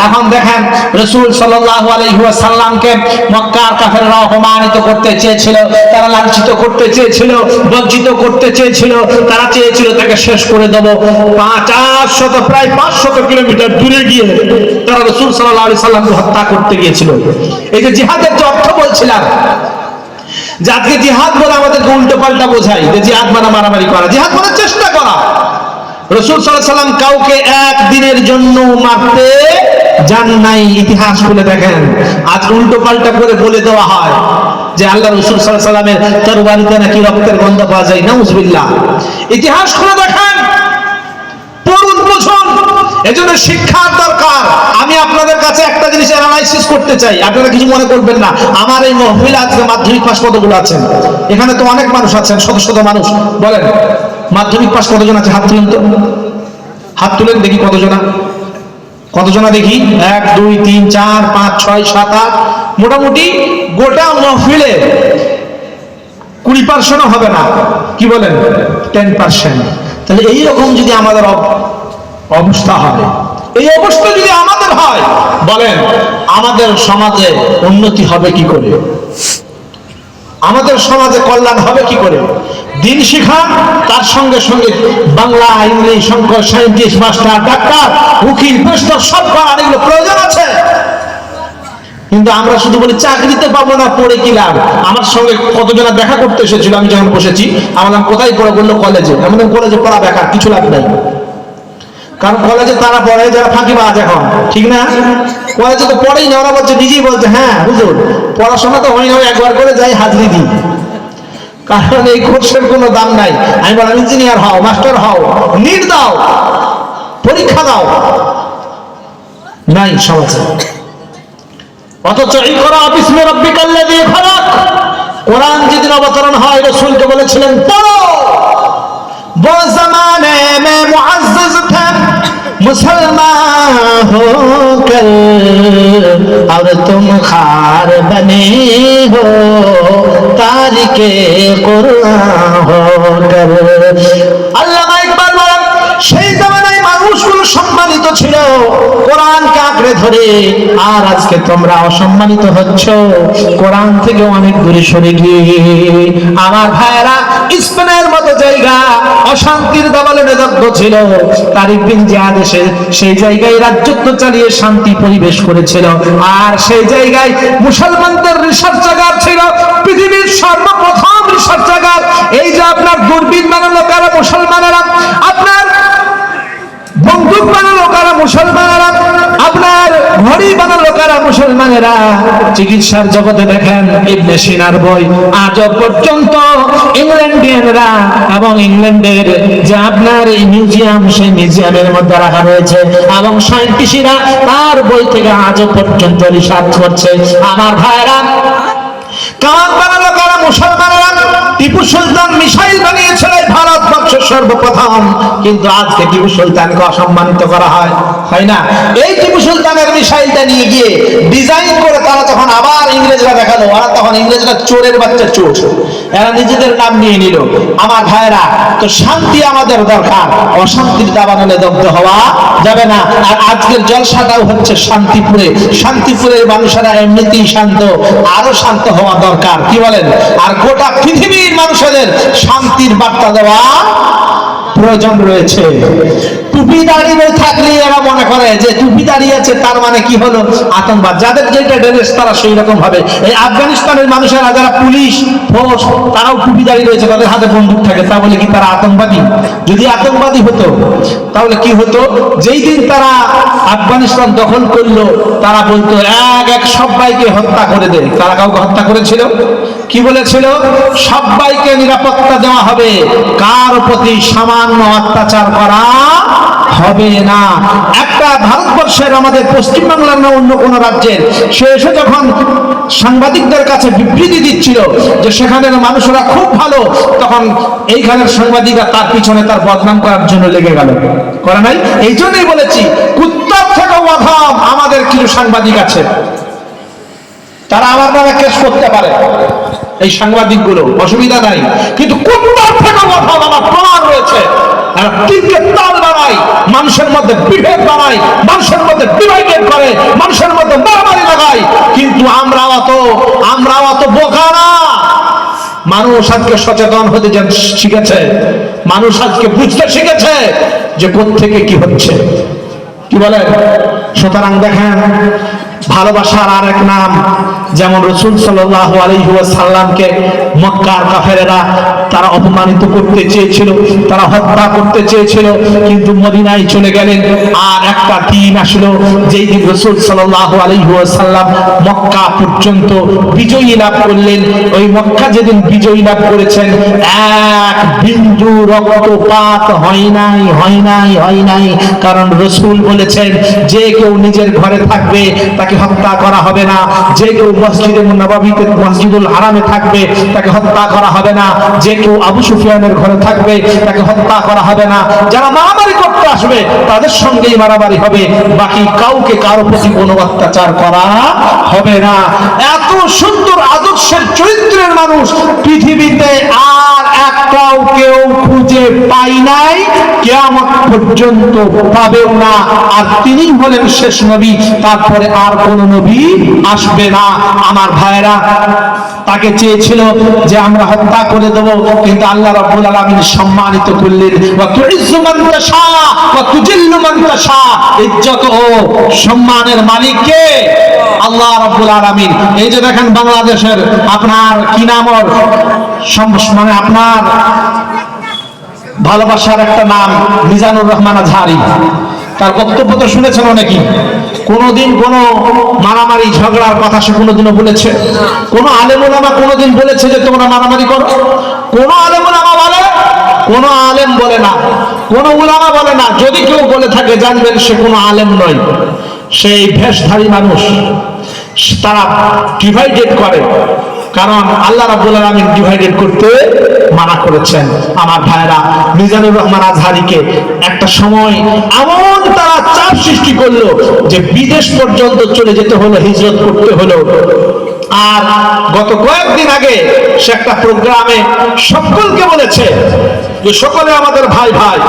এখন দেখেন রাসূল সাল্লাল্লাহু আলাইহি ওয়াসাল্লামকে মক্কার কাফেররা অপমানিত করতে চেয়েছিল, তারা লাঞ্ছিত করতে চেয়েছিল, বঞ্চিত করতে চেয়েছিল, তারা চেয়েছিল তাকে শেষ করে দেব। 500 প্রায় 500 কিলোমিটার দূরে গিয়ে তারা রাসূল সাল্লাল্লাহু আলাইহি সাল্লামকে হত্যা করতে গিয়েছিল। এই যে জিহাদের যে অর্থ বলছিলাম, যে আজকে জিহাদ বলে আমাদেরকে উল্টো পাল্টা বোঝায় যে জিহাদ মানে মারামারি করা, জিহাদ মানে চেষ্টা করা। রাসূল সাল্লাল্লাহু আলাইহি সাল্লাম কাউকে একদিনের জন্য মারতে যান নাই। ইতিহাস খুলে দেখেন, আজ উল্টো পাল্টা করে বলে দেওয়া হয় যে আল্লাহ রাসূল সাল্লাল্লাহু আলাইহি সাল্লামের তরবারিতে নাকি রক্তের গন্ধ পাওয়া যায়, নাউজুবিল্লাহ। ইতিহাস খুলে দেখেন, পড়ুন, বুঝুন। এজন্য শিক্ষার দরকার। আমি আপনাদের কাছে একটা জিনিস অ্যানালাইসিস করতে চাই, আপনারা কিছু মনে করবেন না। আমার এই মহফিলে আজকে মাধ্যমিক পাস কতগুলো আছেন? এখানে তো অনেক মানুষ আছেন, শত শত মানুষ। বলেন মাধ্যমিক পাস কতজন আছে? হাত তুলেন তো, হাত তুলেন দেখি কতজনা দেখি। 1 2 3 4 5 6 7 8, মোটামুটি গোটা মহফিলে 20% হবে না, কি বলেন? 10%। তাহলে এইরকম যদি আমাদের অবস্থা হয়, এই অবস্থা যদি আমাদের হয়, বলেন আমাদের সমাজে উন্নতি হবে কি করে? আমাদের সমাজে কল্যাণ হবে কি করে? দিন শিক্ষা, তার সঙ্গে সঙ্গে বাংলা, ইংলিশ, অঙ্ক, সায়েন্টিস্ট, মাস্টার, ডাক্তার, উকিল, প্রফেসর সব করার এগুলো প্রয়োজন আছে। কিন্তু আমরা শুধু বলি চাকরিতে পাবো না, পড়ে কি লাভ? আমার সঙ্গে কতজনা দেখা করতে এসেছিল, আমি যখন বসেছি, আমার নাম কোথায় পড়ে? বললো কলেজে। আমাদের কলেজে পড়া বেকার, কিছু লাভ নাই। কারণ কলেজে তারা পড়ে যারা ফাঁকিবাজ, এখন ঠিক না? কলেজে তো পড়েই না, ওরা বলছে, নিজেই বলছে, হ্যাঁ হুজুর পড়াশোনা তো হয় না, একবার করে যাই হাজরি দিই, কারণ এই কোর্সের কোনো দাম নাই। আমি বললাম ইঞ্জিনিয়ার হও, মাস্টার হও, নিট দাও, পরীক্ষা দাও, নাই সমাজে। অথচ ইকরা বিসমি রাব্বিকাল্লাযী খালাক, কোরআন যেদিন অবতরণ হয় রাসূলকে বলেছিলেন পড়ো। वो जमाने में मुअज़्ज़ज़ थे मुसलमान होकर, और तुम खार बने हो तारिके कुरान होकर। আল্লামা ইকবাল বলেন, সেই জামানায় মানুষগুলো সম্মানিত ছিল কোরআনকে আঁকড়ে ধরে, আর আজকে তোমরা অসম্মানিত হচ্ছ কোরআন থেকে অনেক দূরে সরে গিয়ে। আমার ভাইয়েরা, স্পেনের মতো জায়গা অশান্তির দাবালে নিদগ্ধ ছিল, তারিক বিন জিয়াদ এসে সেই জায়গায় রাজত্ব চালিয়ে শান্তি পরিবেশ করেছিল। আর সেই জায়গায় মুসলমানদের রিসার্চাগার ছিল, পৃথিবীর সর্বপ্রথম রিসার্চাগার। এই যে আপনার দূরবীন বানালো কারা? মুসলমানেরা। আপনার বন্দুক বানালো কারা? মুসলমানেরা। আপনার ঘড়ি বানালো কারা? মুসলমানেরা। চিকিৎসার জগতে দেখেন ইবনে সিনার বই আজ পর্যন্ত ইংল্যান্ডিয়ানরা এবং ইংল্যান্ডের যে আপনার এই মিউজিয়াম, সেই মিউজিয়ামের মধ্যে রাখা রয়েছে, এবং সায়েন্টিস্টরা তার বই থেকে আজ পর্যন্ত রিসার্চ করছে। আমার ভাইরা, কামান বানালো কারা? মুসলমানেরা। টিপু সুলতান মিসাইল বানিয়েছিল ভারতবর্ষের সর্বপ্রথম, কিন্তু আজকে টিপু সুলতানকে অসম্মানিত করা হয় না? এই টিপু সুলতানের মিসাইলটা নিয়ে গিয়ে ডিজাইন করে তারা যখন আবার ইংরেজরা দেখালো, ওরা তখন ইংরেজরা চোরের বাচ্চা চোর, এরা নিজেদের নাম নিয়ে নিল। আমার ভাইয়েরা, তো শান্তি আমাদের দরকার, অশান্তির দাবানলে দগ্ধ হওয়া যাবে না। আর আজকের জলসাটাও হচ্ছে শান্তিপুরে। শান্তিপুরের মানুষেরা এমনিতেই শান্ত, আরো শান্ত হওয়া দরকার, কি বলেন? আর গোটা পৃথিবীর মানুষদের শান্তির বার্তা দেওয়া প্রয়োজন রয়েছে। টুপি দাঁড়িয়ে থাকলে এরা মনে করে যে টুপি দাঁড়িয়ে আছে তার মানে কি হলো? আতঙ্কবাদ। যাদের যেটা ড্রেস তারা সেই রকম হবে। এই আফগানিস্তানের মানুষেরা যারা পুলিশ ফোর্স, তারাও টুপি দাঁড়িয়ে রয়েছে, তাদের হাতে বন্দুক থাকে, তা বলে কি তারা আতঙ্কবাদী? যদি আতঙ্কবাদী হতো তাহলে কি হতো? যেই দিন তারা আফগানিস্তান দখল করলো, তারা বলতো এক সবাইকে হত্যা করে দে। তারা কাউকে হত্যা করেছিল? কি বলেছিল? সবাইকে নিরাপত্তা দেওয়া হবে, কার প্রতি সামান্য অত্যাচার করা হবে না। একটা ভারতবর্ষের, আমাদের পশ্চিমবাংলার না অন্য কোন রাজ্যের, সে এসে যখন সাংবাদিকদের কাছে বিবৃতি দিচ্ছিল যে সেখানের মানুষরা খুব ভালো, তখন এইখানের সাংবাদিকরা তার পিছনে তার বদনাম করার জন্য লেগে গেল। করে নাই? এই জন্যই বলেছি, উত্তর থেকে অধম। আমাদের কিছু সাংবাদিক আছে, তারা আমার নামে কেস করতে পারে, এই সাংবাদিকগুলো, অসুবিধা নাই, কিন্তু কুত্তার থেকে অধম আমার প্রমাণ রয়েছে। তাল বানায়, মানুষের মধ্যে বিভেদ বানায়, মানুষের মধ্যে ডিভাইডেড করে, মানুষের মধ্যে মারামারি লাগায়। কিন্তু আমরা অত বোকা না। মানুষ আজকে সচেতন হতে শিখেছে, মানুষ আজকে বুঝতে শিখেছে যে কোত্থেকে কি হচ্ছে, কি বলে। সুতরাং দেখেন, ভালোবাসার আর এক নাম, যেমন রাসূল সাল্লাল্লাহু আলাইহি ওয়াসাল্লামকে মক্কার কাফেরেরা তারা অপমানিত করতে চেয়েছিল, তারা হত্যা করতে চেয়েছিল, কিন্তু মদিনায় চলে গেলেন। আর একটা দিন আসলো, যেই দিন রাসূল সাল্লাল্লাহু আলাইহি ওয়াসাল্লাম মক্কা পর্যন্ত বিজয়ী লাভ করলেন। ওই মক্কা যেদিন বিজয়ী লাভ করেছেন, এক বিন্দু রক্তপাত হয় নাই। কারণ রাসূল বলেছেন, যে কেউ নিজের ঘরে থাকবে তাকে হত্যা করা হবে না, যে কেউ মসজিদে নববীতে মসজিদুল হারামে থাকবে তাকে হত্যা করা হবে না, যে কেউ আবু সুফিয়ানের ঘরে থাকবে তাকে হত্যা করা হবে না, যারা মারামারি করতে আসবে তাদের সঙ্গেই মারামারি হবে, বাকি কাউকে কারো প্রতি কোনো অত্যাচার করা হবে না। এত সুন্দর আদর্শের চরিত্রের মানুষ পৃথিবীতে আর একটাও কেউ খুঁজে পাই নাই, কিয়ামত পর্যন্ত পাবেও না। আর তিনি হলেন শেষ নবী, তারপরে আর কোন নবী আসবে না। আমার ভাইরা, তাকে চেয়েছিল যে আমরা হত্যা করে দেব, কিন্তু আল্লাহ রাব্বুল আলামিন সম্মানিত করলেন। ওয়া তুইজ্জু মান তাশা ওয়া তুজিল্লু মান তাশা। ইজ্জত ও সম্মানের মালিক কে? আল্লাহ রাব্বুল আলামিন। এই যে দেখেন বাংলাদেশের আপনার কি নাম, মানে আপনার ভালোবাসার একটা নাম মিজানুর রহমান আজহারি, তার বক্তব্য তো শুনেছেন অনেকেই। কোনোদিন কোনো মারামারি ঝগড়ার কথা সে কোনোদিনও বলেছে? কোন আলেম ওলামা কোনোদিন বলেছে যে তোমরা মারামারি করো? কোন আলেম ওলামা বলে? কোন আলেম বলে না, কোন উলামা বলে না। যদি কেউ বলে থাকে জানবেন সে কোনো আলেম নয়, সেই ভেষধারী মানুষ। তারা ডিভাইডেড করে, কারণ আল্লাহ রাব্বুল আলামিন ডিভাইডেড করতে মানা করেছেন। আমার ভাইরা, মিজানুর রহমান আজহারিকে একটা সময় এমন তারা চাপ সৃষ্টি করলো যে বিদেশ পর্যন্ত চলে যেতে হলো, হিজরত করতে হলো। আর গত কয়েকদিন আগে সে একটা প্রোগ্রামে সকলকে বলেছে যে সকলে আমাদের ভাই ভাই,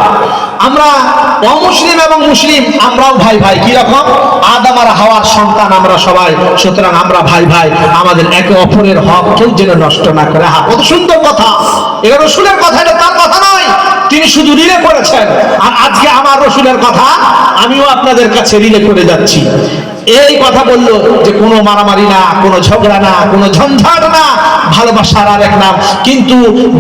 আমরা অমুসলিম এবং মুসলিম আমরাও ভাই ভাই। কি রকম? আদম আর হাওয়ার সন্তান আমরা সবাই, সুতরাং আমরা ভাই ভাই, আমাদের একে অপরের হক কেউ যেন নষ্ট না করে। হ্যাঁ, কত সুন্দর কথা। এটা রসুলের কথা, এটা তার কথা নয়, তিনি শুধু রিলে করেছেন। আর আজকে আমার রসুলের কথা আমিও আপনাদের কাছে রিলে করে যাচ্ছি। এই কথা বললো যে কোনো মারামারি না, কোনো ঝগড়া না, কোনো ঝঞ্ঝাট না, ভালোবাসার আর এক নাম। কিন্তু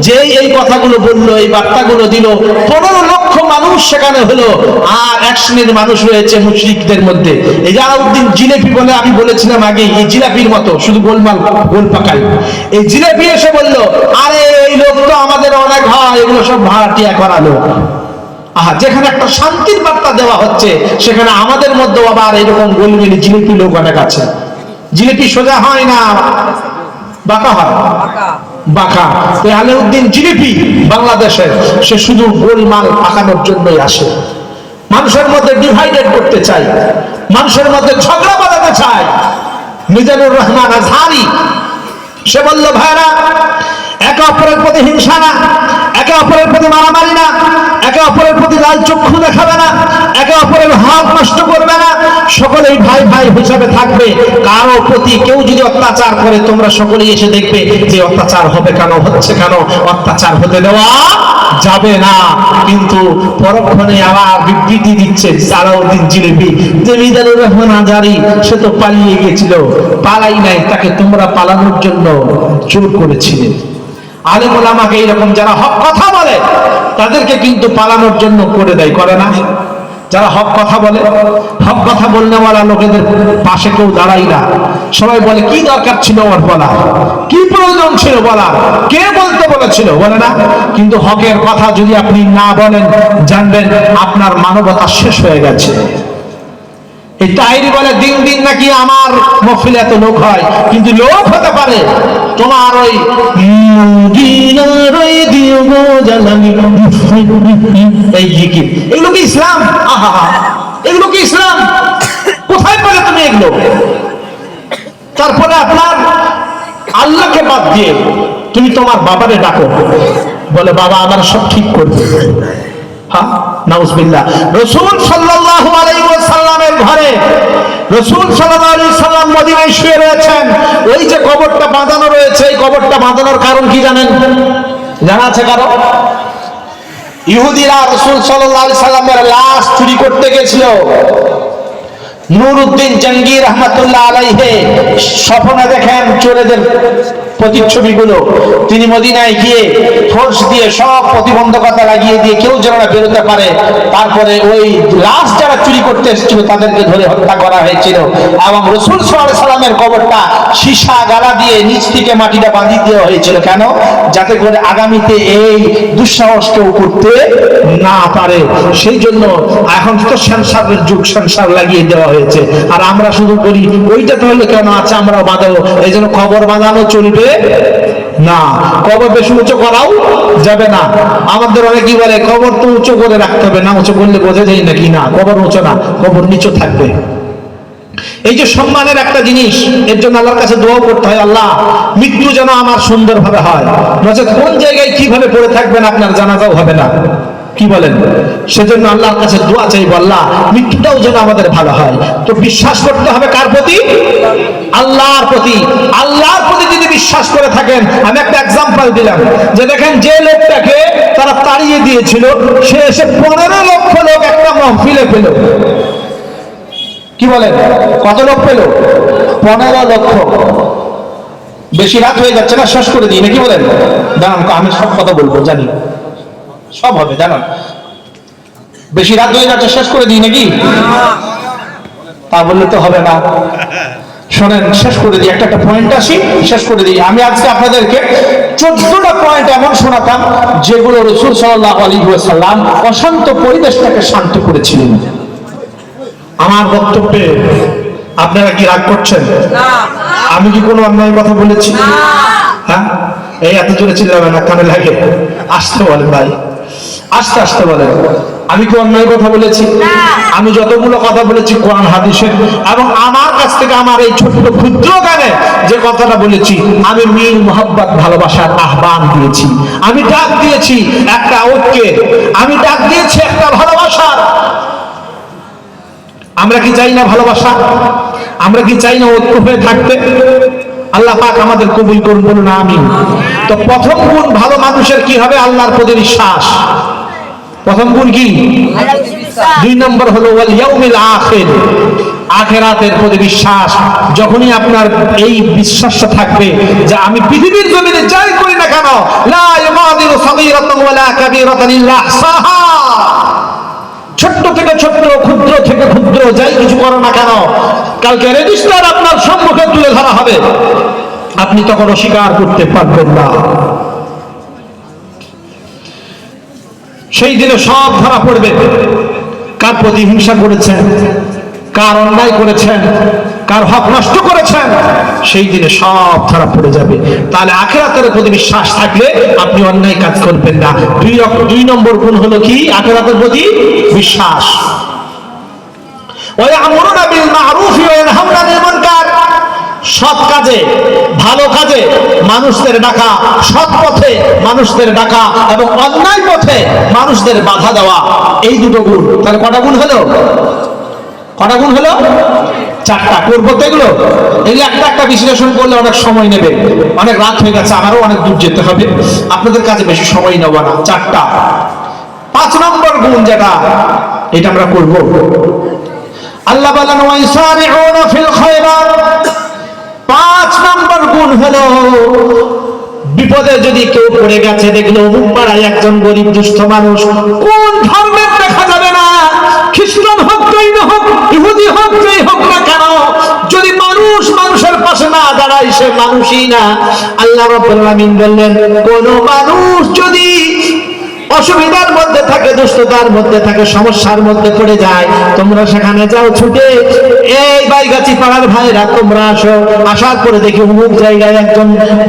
যে এই কথাগুলো বললো, এই বার্তাগুলো দিল, 15 লক্ষ মানুষ সেখানে হলো। আর এক শ্রেণীর মানুষ রয়েছে মুশরিকদের মধ্যে, এই যে আলাউদ্দিন জিলেপি বলে, আমি বলেছিলাম আগে, এই জিলাপির মতো শুধু গোলমাল গোল পাকাই। এই জিলেপি এসে বললো, আরে এই লোক তো আমাদের অনেক হয়, এগুলো সব ভাড়াটিয়া করালো। যেখানে একটা শান্তির বার্তা দেওয়া হচ্ছে, সেখানে আমাদের মধ্যে আবার এরকম গোলমেলি জিলিপি লোক অনেক আছে। জিলিপি সোজা হয় না, বাঁকা হয়, বাঁকা। আলাউদ্দিন জিলিপি বাংলাদেশের, সে শুধু গোলমাল পাকানোর জন্যই আসে, মানুষের মধ্যে ডিভাইডেড করতে চায়, মানুষের মধ্যে ঝগড়া বাঁধাতে চায়। মিজানুর রহমান আজহারি সে বলল, ভাইরা, একে অপরের প্রতি হিংসা না, একে অপরের প্রতি মারামারি না, একে অপরের প্রতি লাল চক্ষু দেখাবে না, একে অপরের হক নষ্ট করবে না, সকলেই ভাই ভাই হিসাবে থাকবে। কারো প্রতি কেউ যদি অত্যাচার করে, তোমরা সকলেই এসে দেখবে যে অত্যাচার হবে কেন, হচ্ছে কেন, অত্যাচার হতে দেওয়া যাবে না। কিন্তু পরক্ষণে আবার বিবৃতি দিচ্ছে আলাউদ্দিন জিলিপি যে মিজানুর রহমান আজহারি সে তো পালিয়ে গেছিল, পালাই নাই, তাকে তোমরা পালানোর জন্য জোর করেছিলে। আলেম ওলামাকে এইরকম যারা হক কথা বলে তাদেরকে কিন্তু পালানোর জন্য করে দেয়, করে না? যারা হক কথা বলে, হক কথা বলনেওয়ালা লোকেদের পাশে কেউ দাঁড়াই না। সবাই বলে কি দরকার ছিল ওর বলা, কি প্রয়োজন ছিল বলা, কে বলতে বলেছিল, বলে না? কিন্তু হকের কথা যদি আপনি না বলেন, জানবেন আপনার মানবতা শেষ হয়ে গেছে। এই তাহিরি বলে দিন দিন নাকি আমার মহফিলে এত লোক হয়, কিন্তু লোক হতে পারে তোমার ওই এই জিকির। এগুলো কি ইসলাম? আহা, এগুলো কি ইসলাম? লাগলো। তারপরে আপনার আল্লাহকে বাদ দিয়ে তুমি তোমার বাবারে ডাকো, বলে বাবা আমার সব ঠিক করবে। হ্যাঁ, নাউজুবিল্লাহ। রাসূল সাল্লাল্লাহু আলাইহি ওয়াসাল্লামের ঘরে রাসূল সাল্লাল্লাহু আলাইহি সাল্লাম মদিনায় শুয়ে রয়েছেন। ওই যে কবরটা বাঁধানো রয়েছে, এই কবরটা বাঁধানোর কারণ কি জানেন? জানা আছে কারো? ইহুদিরা রাসূল সাল্লাল্লাহু আলাইহি সাল্লামের লাশ চুরি করতে গেছিল। নুরউদ্দিন জঙ্গি রহমাতুল্লাহ আলাইহি স্বপ্নে দেখেন চোরেদের প্রতিচ্ছবিগুলো। তিনি মদিনায় গিয়ে ফোর্স দিয়ে সব প্রতিবন্ধকতা লাগিয়ে দিয়ে কেউ যেন না বেরোতে পারে। তারপরে ওই লাশ যারা চুরি করতে এসেছিল তাদেরকে ধরে হত্যা করা হয়েছিল এবং রাসূল সাল্লাল্লাহু আলাইহি সাল্লামের কবরটা সীসা গালা দিয়ে নিচ থেকে মাটিটা বাঁধিয়ে দেওয়া হয়েছিল। কেন? যাতে করে আগামীতে এই দুঃসাহস কেউ করতে না পারে। সেই জন্য এখন তো সেন্সারের যুগ, সেন্সার লাগিয়ে দেওয়া হয়েছে। আর আমরা শুধু করি ওইটা তাহলে কেন আছে আমরা বাঁধাবো, এই জন্য কবর বাঁধানো চলবে না। কবর বেশি উঁচু করাও যাবে না। আমাদের অনেকেই বলে কবর তো উঁচু করে রাখতে হবে, না উঁচু করলে বোঝা যায় নাকি না কবর উঁচু না, কবর নিচু থাকবে। এই যে সম্মানের একটা জিনিস, এর জন্য আল্লাহর কাছে দোয়া করতে হয়, আল্লাহ মৃত্যু যেন আমার সুন্দরভাবে হয়, নচেত কোন জায়গায় কিভাবে পড়ে থাকবেন আপনার জানাজাও হবে না। কি বলেন? সেজন্য আল্লাহর কাছে দোয়া চাইব, আল্লাহ মৃত্যুটাও যেন আমাদের ভালো হয়। তো বিশ্বাস করতে হবে কার প্রতি? আল্লাহর প্রতি। আল্লাহর প্রতি যদি বিশ্বাস করে থাকেন, আমি একটা এক্সাম্পল দিলাম যে দেখেন যে লোকটাকে তারা তাড়িয়ে দিয়েছিল সে এসে 15 লক্ষ লোক একটা মাহফিলে পেল। কি বলেন? কত লোক পেল? 15 লক্ষ। বেশি রাত হয়ে যাচ্ছে না, শেষ করে দিই নাকি বলেন? দাঁড়ান, আমি সব কথা বলবো, জানি সব হবে, জানান। বেশি রাত হয়ে যাচ্ছে, শেষ করে দিই নাকি? তা বললে তো হবে না। শোনেন, শেষ করে দিই, একটা পয়েন্ট আসি, শেষ করে দিই। আমি আজকে আপনাদেরকে 14টা পয়েন্ট এমন শোনাতাম যেগুলো রাসূল সাল্লাল্লাহু আলাইহি ওয়াসাল্লাম অশান্ত পরিবেশটাকে শান্ত করেছিলেন। আমার বক্তব্যে আপনারা কি রাগ করছেন? আমি কি কোনো অন্যায় কথা বলেছি? হ্যাঁ, এই এত জোরে চিল্লাবেন না, কানে লাগে। আসতে বলেন ভাই, আস্তে আস্তে বলেন। আমি কি অন্যায় কথা বলেছি? আমি যতগুলো কথা বলেছি কোরআন হাদিসে, এবং আমার কাছ থেকে আমার এই ছোট্ট ক্ষুদ্র গানে যে কথাটা বলেছি, আমি মিল মোহাব্বত ভালোবাসার আহ্বান দিয়েছি, আমি ডাক দিয়েছি একটা ঐক্যে, আমি ডাক দিয়েছি একটা ভালোবাসার। আমরা কি চাই না ভালোবাসা? আমরা কি চাই না ঐক্য হয়ে থাকতে? আল্লাহ পাক আমাদের কবুল করুন, বলুন আমিন। তো প্রথম গুণ ভালো মানুষের কি হবে? আল্লাহর প্রতি বিশ্বাস। প্রথম গুণ কি? 2 নম্বর হলো ওয়াল ইয়াউমিল আখির, আখিরাতের প্রতি বিশ্বাস। যখনই আপনার এই বিশ্বাসটা থাকবে যে আমি পৃথিবীর জমিনে যাই করি না কেন, লা ইউগাদিরু সাগীরাতান ওয়ালা কাবীরাতান ইল্লা আহসাহা, ছোট্ট থেকে ছোট্ট, ক্ষুদ্র থেকে ক্ষুদ্র যাই কিছু করো না কেন, কালকে রেজিস্টার আপনার সম্মুখে তুলে ধরা হবে, আপনি তখন অস্বীকার করতে পারবেন না। সেই দিনে সব ধরা পড়বে, কার প্রতি হিংসা করেছেন, কার অন্যায় করেছেন, কার হক নষ্ট করেছেন, সেই দিনে সব ধরা পড়ে যাবে। তাহলে আখিরাতের প্রতি বিশ্বাস থাকলে আপনি অন্যায় কাজ করবেন না। 2 নম্বর গুণ হলো কি? আখিরাতের প্রতি বিশ্বাস। ওয়ায়ামুরুনা বিল মা'রুফি ওয়া ইয়ানহাউনা আনিল মুনকার, সৎ কাজে, ভালো কাজে মানুষদের ডাকা, সৎ পথে মানুষদের ডাকা এবং অন্যায় পথে মানুষদের বাধা দেওয়া, এই 2টো গুণ। তাহলে কটা গুণ হলো? কটা গুণ হলো? 4টা। করবো তো এগুলো একটা একটা বিশ্লেষণ করলে অনেক সময় নেবে, অনেক রাত হয়ে গেছে, আমারও অনেক দূর যেতে হবে, আপনাদের কাছে বেশি সময় নেব না। 4টা। 5 নম্বর গুণ যেটা, এটা আমরা করবো। আল্লাহ বলেন ওয়াইসারিউনা ফিল খায়রাত, 5 নম্বর গুণ হলো বিপদে যদি কেউ পড়ে গেছে, দেখলো অমুক পাড়ায় একজন গরিব দুস্থ মানুষ, কোন ধর্মের দেখা যাবে না, খ্রিস্টান হোক, জৈন হোক, ইহুদি হোক, যেই হোক না কেন, যদি মানুষ মানুষের পাশে না দাঁড়ায় সে মানুষই না। আল্লাহ রাব্বুল আলামিন বললেন, কোন মানুষ যদি অসুবিধার মধ্যে থাকে, দুষ্টতার মধ্যে থাকে, সমস্যার মধ্যে পড়ে যায়, তোমরা সেখানে যাও ছুটে। এই বাইগাছি পাড়ার ভাইরা তোমরা আসো, আসার পরে দেখি অমুক জায়গায় একজন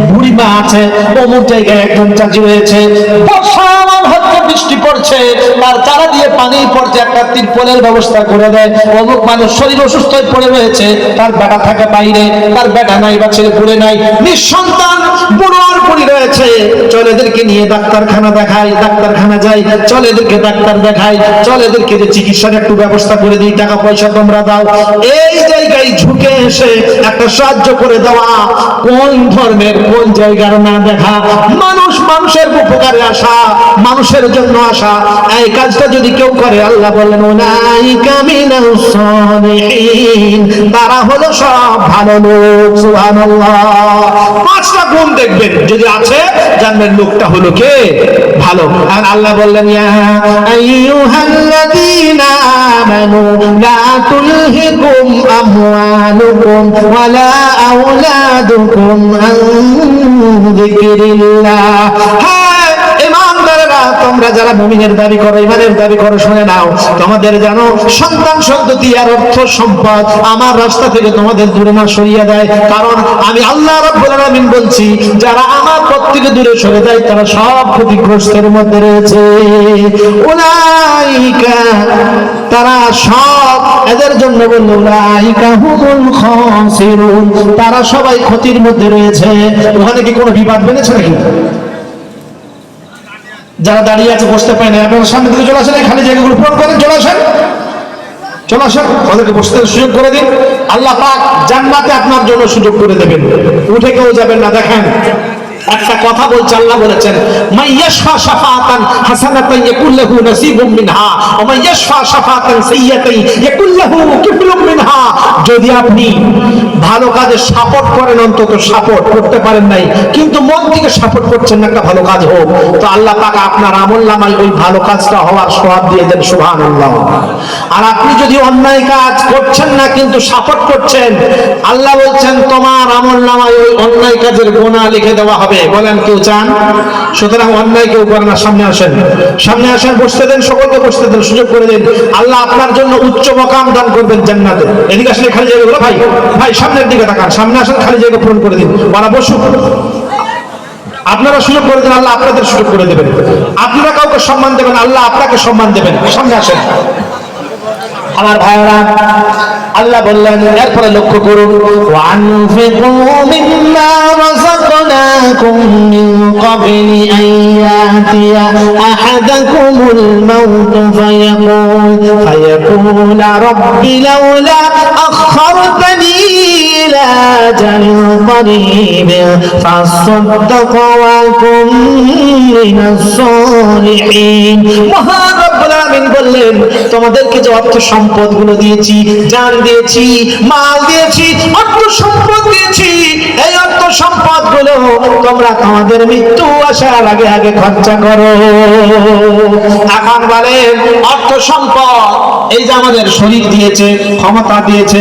বুড়িমা আছে, অমুক জায়গায় একজন চাচি রয়েছে, বর্ষা হচ্ছে, বৃষ্টি পড়ছে, তার চারা দিয়ে পানি পড়ছে, একটা তিরপলের ব্যবস্থা করে দেয়। অমুক মানুষ শরীর অসুস্থ হয়ে পড়ে রয়েছে, তার বেটা থাকে বাইরে, তার বেটা নাই বা ছেলে পুড়ে নাই, নিঃসন্তান বুড়ো আর বুড়ি রয়েছে, চল এদেরকে নিয়ে ডাক্তারখানা দেখাই, ডাক্তারখানা যাই, চল এদেরকে ডাক্তার দেখাই, চল এদেরকে যে চিকিৎসার একটু ব্যবস্থা করে দিই, টাকা পয়সা তোমরা দাও। এই জায়গায় ঝুঁকে এসে একটা সাহায্য করে দেওয়া কোন ধর্মের, কোন জায়গার না দেখা, মানুষ মানুষের উপকারে আসা, মানুষের জন্য আসা, এই কাজটা যদি কেউ করে, আল্লাহ বলেন উলাইকা মিনাস সালিহিন, তারা হলো সব ভালো লোক। সুবহানাল্লাহ। পাঁচটা গুণ দেখবেন যদি আছে, জানবেন লোকটা হলো কে ভালো। আর আল্লাহ বললেন ইয়া আইয়ুহাল্লাযীনা আমানু লা তুলহিকুম আমওয়ালুকুম ওয়ালা আওলাদুকুম আন যিকরিল্লাহ। তোমরা যারা মুমিনের দাবি করো, ইমানের দাবি করো, শুনে নাও, তোমাদের যেন সন্তান সন্ততি আর অর্থ সম্পদ আমার রাস্তা থেকে তোমাদের দূরে না সরিয়ে দেয়, কারণ আমি আল্লাহ রাব্বুল আলামিন বলছি, যারা আমার পথ থেকে দূরে সরে যায় তারা সব ক্ষতিগ্রস্তের মধ্যে রয়েছে। উলাইকা, তারা সব, এদের জন্য বলল উলাইকা হুমুল খাসিরুন, তারা সবাই ক্ষতির মধ্যে রয়েছে। ওখানে কি কোনো বিবাদ বেড়েছে নাকি? যারা দাঁড়িয়ে আছে বসতে পায় না, আপনারা সামনে থেকে চলে আসেন, খালি জায়গাগুলো পূরণ করেন, চলে আসেন, চলে আসেন, ওদেরকে বসতে সুযোগ করে দিন। আল্লাহ পাক জান্নাতে আপনার জন্য সুযোগ করে দেবেন, উঠে কেউ যাবেন না। দেখেন একটা কথা বলছে, আল্লাহ বলেছেন মাইয়াশফা শাফাআতান হাসানাতান ইয়াকুল্লাহু নাসিবুম মিনহা ওয়া মাইয়াশফা শাফাআতান সাইয়্যাতান ইয়াকুল্লাহু কিফলুম মিনহা। যদি আপনি ভালো কাজে সাপোর্ট করেন, অন্তত সাপোর্ট করতে পারেন নাই, কিন্তু মন থেকে সাপোর্ট করছেন না একটা ভালো কাজ হোক, তো আল্লাহ পাক আপনার আমলনামায় ওই ভালো কাজটা হওয়ার সওয়াব দিয়ে দেন। সুবহানাল্লাহ। আর আপনি যদি অন্যায় কাজ করছেন না কিন্তু সাপোর্ট করছেন, আল্লাহ বলছেন তোমার আমলনামায় ওই অন্যায় কাজের গুনাহ লিখে দেওয়া হবে। বলেন কেউ চান? সুতরাং অন্যায় কেউ করেন না, সামনে আসেন, সামনে আসেন, বসতে দেন, সকলকে বসতে দেন, সুযোগ করে দিন। আল্লাহ আপনার জন্য উচ্চ মাকাম দান করবেন জান্নাতে। এদিকে আসলে খালি জায়গাগুলো, ভাই ভাই সামনের দিকে তাকান, সামনে আসেন, খালি জায়গা পূরণ করে দিন, ওরা বসুক, আপনারা সুযোগ করে দেন, আল্লাহ আপনাদের সুযোগ করে দেবেন। আপনারা কাউকে সম্মান দেবেন, আল্লাহ আপনাকে সম্মান দেবেন। সামনে আসেন আমার ভাইরা। আল্লাহ বললেন এরপরে লক্ষ্য করুন, ওয়ানফিকু মিম্মা রাযাকনাকুম মিন ক্বাবলি আন ইয়াতিয়া আহাদাকুমুল মাউত ফায়াকুল রাব্বি লাউলা আখখারতানি ইলা আজালিন করিব ফাসাদ্দাকা ওয়া আকুম মিনাস সালিহিন। মহান রব্বুল আলামিন বললেন তোমাদেরকে যে অর্থ সম্পদ গুলো দিয়েছি, জান দিয়েছি, মাল দিয়েছি, অর্থ সম্পদ দিয়েছি, এই অর্থ সম্পদ গুলো তোমরা তোমাদের মৃত্যু আসার আগে আগে খরচা করো। এখন বলেন অর্থ সম্পদ, এই যে আমাদের শরীর দিয়েছে, ক্ষমতা দিয়েছে,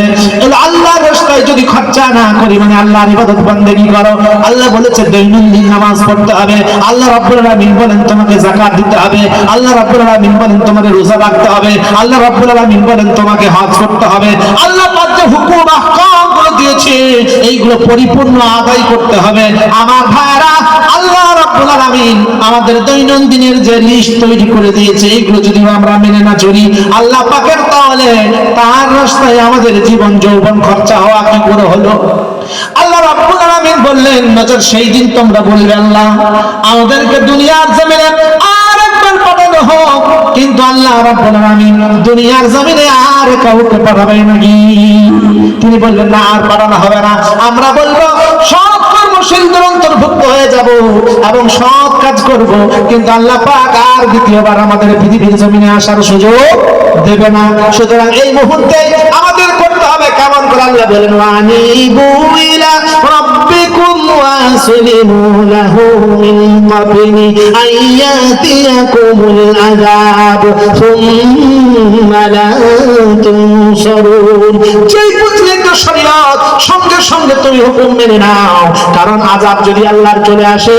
আল্লাহর রাস্তায় যদি খরচা না করি, মানে আল্লাহর ইবাদত বন্দেগী করো, আল্লাহ বলেছে দৈনন্দিন নামাজ পড়তে হবে, আল্লাহ রাব্বুল আলামিন বলেন তোমাকে যাকাত দিতে হবে, আল্লাহ রাব্বুল আলামিন বলেন তোমাকে রোজা রাখতে হবে, আল্লাহ রাব্বুল আলামিন বলেন তোমাকে হজ করতে হবে। আল্লাহ পাক যে হুকুম আহকাম গুলো দিয়েছে এইগুলো পরিপূর্ণ আদায় করতে হবে। আমার ভাইরা, আল্লাহ রাব্বুল আলামিন আমাদের দৈনন্দিনের যে লিস্ট তৈরি করে দিয়েছে, এইগুলো যদি আমরা মেনে না চলি আল্লাহ পাকের, তাহলে তার রাস্তায় আমাদের জীবন যৌবন খরচা হওয়া কি করে হলো? আল্লাহ রাব্বুল আলামিন বললেন নজর সেই দিন তোমরা বলবে আল্লাহ আমাদেরকে দুনিয়ার জমিনে আরেকবার পাঠানো হোক, কিন্তু আল্লাহ রাব্বুল আলামিন দুনিয়ার জমিনে আর কাউকে পাঠাবে নাকি? তিনি বললেন না, আর পাঠানো হবে না। আমরা বলবো সৎ কর্মশীলদের অন্তর্ভুক্ত হয়ে যাব এবং সৎ কাজ করব, কিন্তু আল্লাহ পাক আর দ্বিতীয়বার আমাদের পৃথিবীর জমিনে আসার সুযোগ দেবে না। সুতরাং এই মুহূর্তে আমাদের করতে হবে কেমন করে? আল্লাহ বলেন ওয়ানিবু ইলা রাব্বিকুম ওয়াসলিমু লাহু মিন ক্বাবলি আইয়াতিয়াকুমুল আযাব সুম্মা লা তুনসারুন। যেই প্রচলিত শরীয়ত সঙ্গে সঙ্গে সঙ্গে তুমি হুকুম মেনে নাও, কারণ আযাব যদি আল্লাহর চলে আসে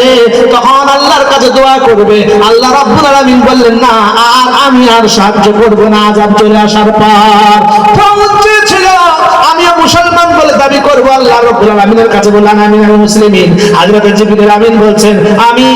তখন আল্লাহর কাছে দোয়া করবে। আল্লাহ রাব্বুল আলামিন বললেন না আর আমি আর সাহায্য করব না আযাব চলে আসার পর। ফিরআউন চেয়েছিল আমিও মুসলমান বলে দাবি করব, আল্লাহ রাব্বুল আলামিনের কাছে বললেন আমিনুল মুসলিমিন হযরত জিবরিল আমিন বলছেন আমি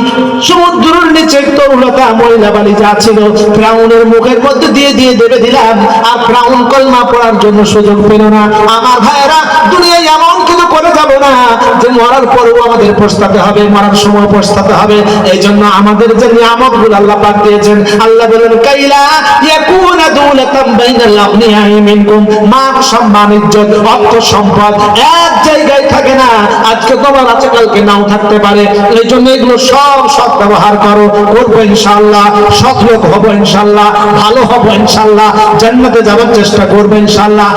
সমুদ্রের নিচে তরুলতা মহিলা বালি যা ছিল ফিরআউনের মুখের মধ্যে দিয়ে দেবে দিলাম, আর ফিরআউন কলমা পড়ার জন্য সুযোগ পেল না। আমার ভাইয়েরা, দুনিয়ায় এমন কিছু করে যাব না যে মরার পরেও আমাদের পস্তাতে হবে, মরার সময় পস্তাতে হবে। এই জন্য আমাদের যে নিয়ামতগুলো আল্লাহ পাক দিয়েছেন, আল্লাহ বলেন কাইলা ইয়াকুনা দুলাতাম বাইনাল আগনিয়াই মিনকুম, মান সম্মান ইজ্জত অর্থ সম্পদ এক জায়গায় থাকে না, আজকে তোমার আছে কালকে নাও থাকতে পারে। এই জন্য এগুলো সব সৎ ব্যবহার করো, করবো ইনশাআল্লাহ, সৎ লোক হবো ইনশাআল্লাহ, ভালো হবো ইনশাআল্লাহ, জান্নাতে যাওয়ার চেষ্টা করবো ইনশাআল্লাহ।